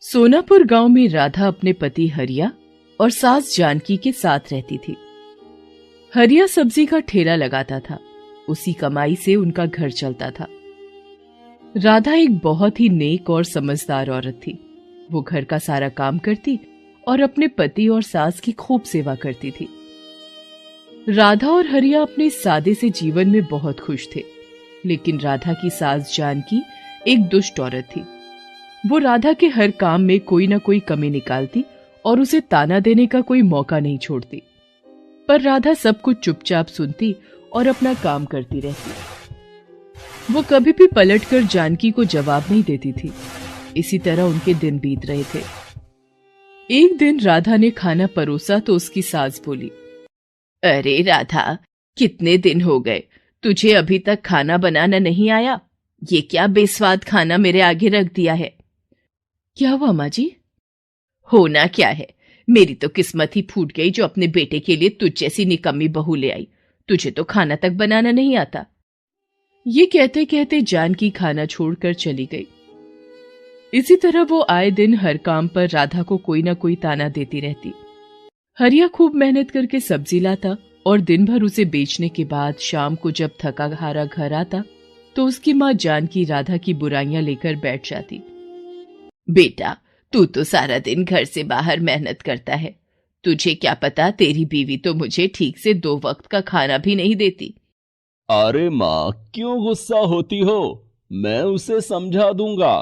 सोनापुर गांव में राधा अपने पति हरिया और सास जानकी के साथ रहती थी। हरिया सब्जी का ठेला लगाता था, उसी कमाई से उनका घर चलता था। राधा एक बहुत ही नेक और समझदार औरत थी। वो घर का सारा काम करती और अपने पति और सास की खूब सेवा करती थी। राधा और हरिया अपने सादे से जीवन में बहुत खुश थे, लेकिन राधा की सास जानकी एक दुष्ट औरत थी। वो राधा के हर काम में कोई ना कोई कमी निकालती और उसे ताना देने का कोई मौका नहीं छोड़ती। पर राधा सब कुछ चुपचाप सुनती और अपना काम करती रहती। वो कभी भी पलटकर जानकी को जवाब नहीं देती थी। इसी तरह उनके दिन बीत रहे थे। एक दिन राधा ने खाना परोसा तो उसकी सास बोली, अरे राधा, कितने दिन हो गए, तुझे अभी तक खाना बनाना नहीं आया? ये क्या बेस्वाद खाना मेरे आगे रख दिया है? क्या हुआ माँ जी? होना क्या है, मेरी तो किस्मत ही फूट गई जो अपने बेटे के लिए तुझ जैसी निकम्मी बहू ले आई। तुझे तो खाना तक बनाना नहीं आता। ये कहते कहते जानकी खाना छोड़कर चली गई। इसी तरह वो आए दिन हर काम पर राधा को कोई ना कोई ताना देती रहती। हरिया खूब मेहनत करके सब्जी लाता और दिन भर उसे बेचने के बाद शाम को जब थका हारा घर आता तो उसकी माँ जानकी राधा की बुराइयां लेकर बैठ जाती। बेटा, तू तो सारा दिन घर से बाहर मेहनत करता है। तुझे क्या पता, तेरी बीवी तो मुझे ठीक से 2 वक्त का खाना भी नहीं देती। अरे माँ, क्यों गुस्सा होती हो? मैं उसे समझा दूंगा।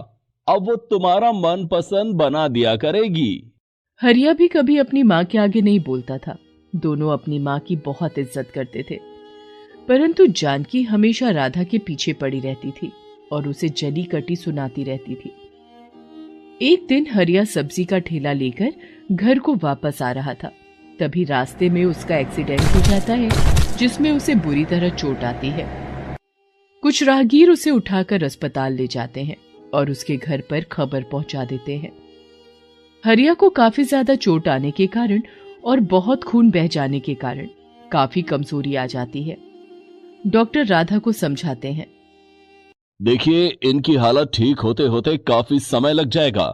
अब वो तुम्हारा मनपसंद बना दिया करेगी। हरिया भी कभी अपनी माँ के आगे नहीं बोलता था। दोनों अपनी माँ की बहुत इज्जत करते थे, परंतु जानकी हमेशा राधा के पीछे पड़ी रहती थी और उसे जली कटी सुनाती रहती थी। एक दिन हरिया सब्जी का ठेला लेकर घर को वापस आ रहा था। तभी रास्ते में उसका एक्सीडेंट हो जाता है, जिसमें उसे बुरी तरह चोट आती है। कुछ राहगीर उसे उठाकर अस्पताल ले जाते हैं और उसके घर पर खबर पहुंचा देते हैं। हरिया को काफी ज्यादा चोट आने के कारण और बहुत खून बह जाने के कारण काफी कमजोरी आ जाती है। डॉक्टर राधा को समझाते हैं, देखिए, इनकी हालत ठीक होते होते काफी समय लग जाएगा,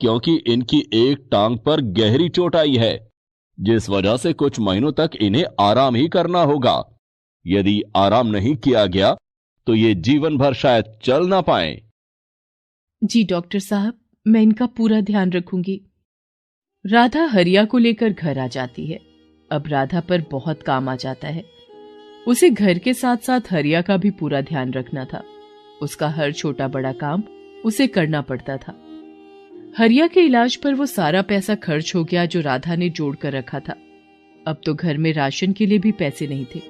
क्योंकि इनकी एक टांग पर गहरी चोट आई है, जिस वजह से कुछ महीनों तक इन्हें आराम ही करना होगा। यदि आराम नहीं किया गया तो ये जीवन भर शायद चल ना पाए। जी डॉक्टर साहब, मैं इनका पूरा ध्यान रखूंगी। राधा हरिया को लेकर घर आ जाती है। अब राधा पर बहुत काम आ जाता है। उसे घर के साथ साथ हरिया का भी पूरा ध्यान रखना था। उसका हर छोटा बड़ा काम उसे करना पड़ता था। हरिया के इलाज पर वो सारा पैसा खर्च हो गया जो राधा ने जोड़ कर रखा था। अब तो घर में राशन के लिए भी पैसे नहीं थे।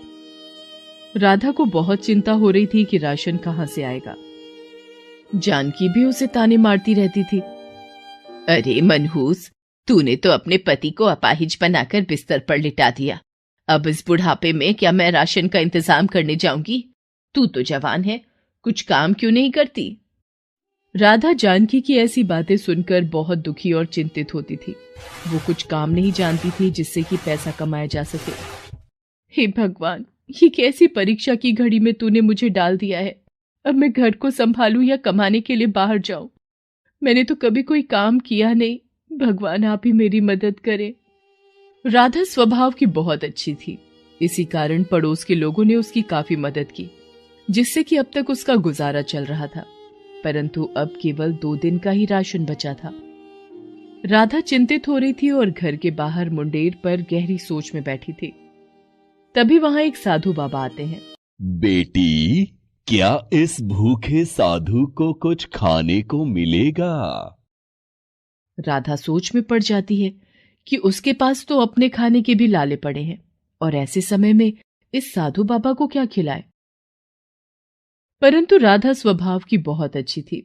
राधा को बहुत चिंता हो रही थी कि राशन कहां से आएगा। जानकी भी उसे ताने मारती रहती थी। अरे मनहूस, तूने तो अपने पति को अपाहिज बनाकर बिस्तर पर लिटा दिया। अब इस बुढ़ापे में क्या मैं राशन का इंतजाम करने जाऊंगी? तू तो जवान है, कुछ काम क्यों नहीं करती? राधा जानकी की ऐसी बातें सुनकर बहुत दुखी और चिंतित होती थी। वो कुछ काम नहीं जानती थी जिससे कि पैसा कमाया जा सके। हे भगवान, ये कैसी परीक्षा की घड़ी में तूने मुझे डाल दिया है। अब मैं घर को संभालूं या कमाने के लिए बाहर जाऊं? मैंने तो कभी कोई काम किया नहीं। भगवान, आप ही मेरी मदद करें। राधा स्वभाव की बहुत अच्छी थी। इसी कारण पड़ोस के लोगों ने उसकी काफी मदद की, जिससे कि अब तक उसका गुजारा चल रहा था। परंतु अब केवल 2 दिन का ही राशन बचा था। राधा चिंतित हो रही थी और घर के बाहर मुंडेर पर गहरी सोच में बैठी थी। तभी वहां एक साधु बाबा आते हैं। बेटी, क्या इस भूखे साधु को कुछ खाने को मिलेगा? राधा सोच में पड़ जाती है कि उसके पास तो अपने खाने के भी लाले पड़े हैं और ऐसे समय में इस साधु बाबा को क्या खिलाए। परंतु राधा स्वभाव की बहुत अच्छी थी।